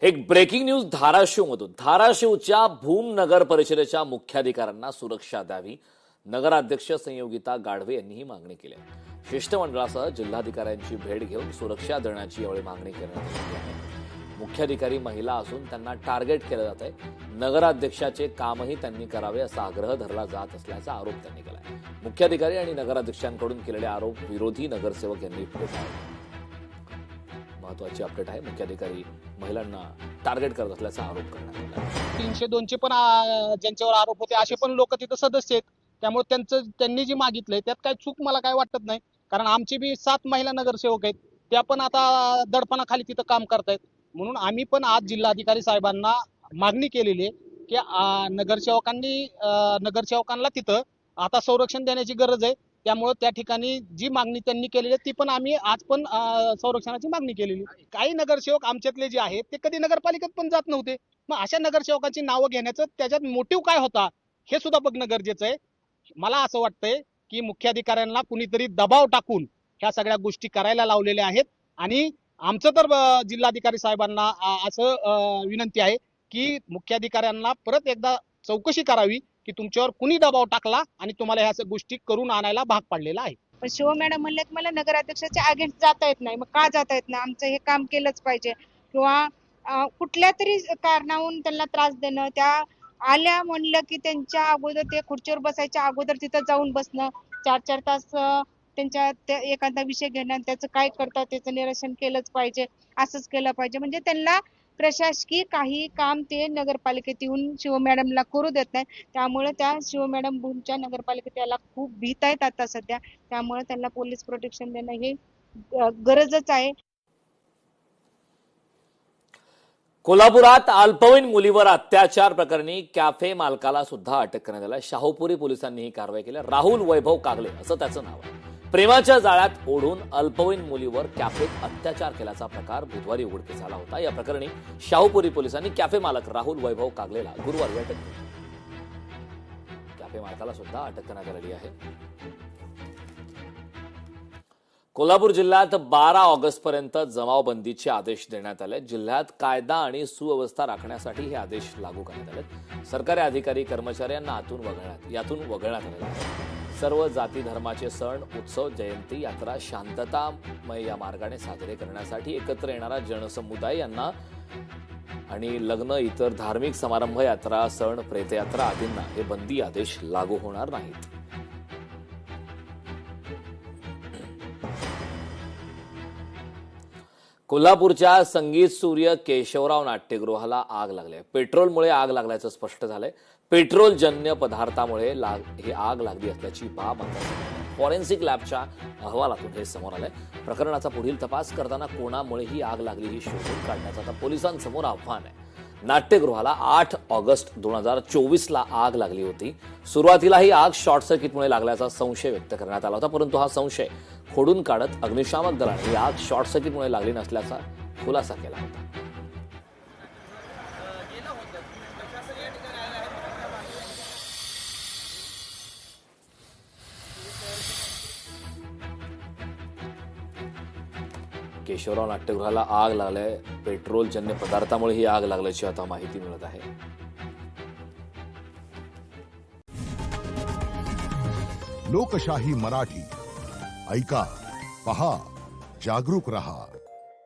एक breaking news धाराशिवमधून. धाराशिवच्या भूम नगर परिषदेच्या मुख्याधिकाऱ्यांना सुरक्षा द्यावी, नगराध्यक्ष संयोगिता गाढवे यांनी ही मागणी केली आहे. शिष्टमंडळासह जिल्हाधिकाऱ्यांची भेट घेऊन सुरक्षा देण्याची यावेळी मागणी करण्यात आली आहे. मुख्याधिकारी महिला असून त्यांना टार्गेट केलं जात आहे. नगराध्यक्षाचे कामही त्यांनी करावे असा आग्रह धरला जात असल्याचा आरोप त्यांनी केला आहे. मुख्याधिकारी आणि नगराध्यक्षांकडून केलेले आरोप विरोधी नगरसेवक यांनी फेटाळले. महत्वाची अपडेट आहे. मुख्याधिकारी महिलांना टार्गेट करत असल्याचा आरोप करण्यात आला. 302चे पण ज्यांच्यावर आरोप होते असे पण लोक तिथं सदस्य आहेत. त्यामुळे त्यांनी जी मागितलंय त्यात काय चूक मला काय वाटत नाही. कारण आमची बी 7 महिला नगरसेवक आहेत, त्या पण आता दडपणाखाली तिथं काम करतायत. म्हणून आम्ही पण आज जिल्हाधिकारी साहेबांना मागणी केलेली आहे की नगरसेवकांना तिथं आता संरक्षण देण्याची गरज आहे. त्यामुळे त्या ठिकाणी जी मागणी त्यांनी केलेली आहे ती पण आम्ही आज पण संरक्षणाची मागणी केलेली. काही नगरसेवक आमच्यातले जे आहेत ते कधी नगरपालिकेत पण जात नव्हते. मग अशा नगरसेवकांची नावं घेण्याचं त्याच्यात मोटिव्ह काय होता हे सुद्धा बघणं गरजेचं आहे. मला असं वाटतंय की मुख्याधिकाऱ्यांना कुणीतरी दबाव टाकून ह्या सगळ्या गोष्टी करायला लावलेल्या आहेत. आणि आमचं तर जिल्हाधिकारी साहेबांना असं विनंती आहे की मुख्याधिकाऱ्यांना परत एकदा चौकशी करावी की तुमच्यावर कुणी दबाव टाकला आणि तुम्हाला ह्या गोष्टी करून आणायला भाग पाडलेला आहे. पण शिव मॅडम म्हणले की मला नगराध्यक्षाच्या अगेन्स्ट जाता येत नाही. मग का जाता येत नाही? आमचं हे काम केलंच पाहिजे. किंवा कुठल्या तरी कारणावरून त्यांना त्रास देणं, त्या आल्या म्हणलं की त्यांच्या अगोदर ते खुर्चीवर बसायच्या अगोदर तिथं जाऊन बसणं, 4-4 तास त्यांच्या एखादा विषय घेणं, त्याचं काय करतात त्याचं निरसन केलंच पाहिजे, असंच केलं पाहिजे. म्हणजे त्यांना प्रशासकीय काही काम ते नगरपालिकेत येऊन शिव मॅडमला करू देत नाही. त्यामुळे त्या शिव मॅडम भूमच्या नगरपालिकेत त्याला खूप भीत आहेत आता सध्या. त्यामुळे त्यांना पोलीस प्रोटेक्शन देणं हे गरजच आहे. कोल्हापुरात अल्पवयीन मुलीवर अत्याचार प्रकरणी कॅफे मालकाला सुद्धा अटक करण्यात आली. शाहूपुरी पोलिसांनी ही कारवाई केली. राहुल वैभव कागले असं त्याचं नाव आहे. प्रेमाच्या जाळ्यात ओढून अल्पवयीन मुलीवर कॅफेत अत्याचार केल्याचा प्रकार बुधवारी उघडकीस आला होता. या प्रकरणी शाहूपुरी पोलिसांनी कॅफे मालक राहुल वैभव कागलेला गुरुवारी अटक केली. कॅफे मालकाला सुद्धा अटक करण्यात आलेली आहे. कोल्हापूर जिल्ह्यात 12 ऑगस्ट पर्यंत जमावबंदीचे आदेश देण्यात आले. जिल्ह्यात कायदा आणि सुव्यवस्था राखण्यासाठी हे आदेश लागू करण्यात आले. सरकारी अधिकारी कर्मचाऱ्यांना यातून वगळण्यात आले आहे. सर्व जाती धर्माचे सण, उत्सव, जयंती, यात्रा शांततामय या मार्गाने साजरे करण्यासाठी एकत्र येणारा जनसमुदाय यांना आणि लग्न, इतर धार्मिक समारंभ, यात्रा, सण, प्रेतयात्रा आदींना हे बंदी आदेश लागू होणार नाहीत. कोल्हापूरच्या संगीत सूर्य केशवराव नाट्यगृहाला आग लागली. पेट्रोलमुळे आग लागल्याचं स्पष्ट झालंय. पेट्रोलजन्य पदार्थामुळे ही आग लागली असल्याची बाब फॉरेन्सिक लॅबच्या अहवालातून हे समोर आलंय. प्रकरणाचा पुढील तपास करताना कोणामुळे ही आग लागली ही शोधून काढण्याचं आता पोलिसांसमोर आव्हान आहे. नाट्यगृहाला 8 ऑगस्ट 2024ला आग लागली होती. सुरुवातीला ही आग शॉर्ट सर्किटमुळे लागल्याचा संशय व्यक्त करण्यात आला होता, परंतु हा संशय खोडून काढत अग्निशामक दलाने ही आग शॉर्ट सर्किटमुळे लागली नसल्याचा खुलासा केला होता. केशवराव नाट्यगृहाला आग लागल्याय. पेट्रोलजन्य पदार्थामुळे ही आग लागल्याची आता माहिती मिळत आहे. लोकशाही मराठी ऐका, पहा, जागरूक रहा.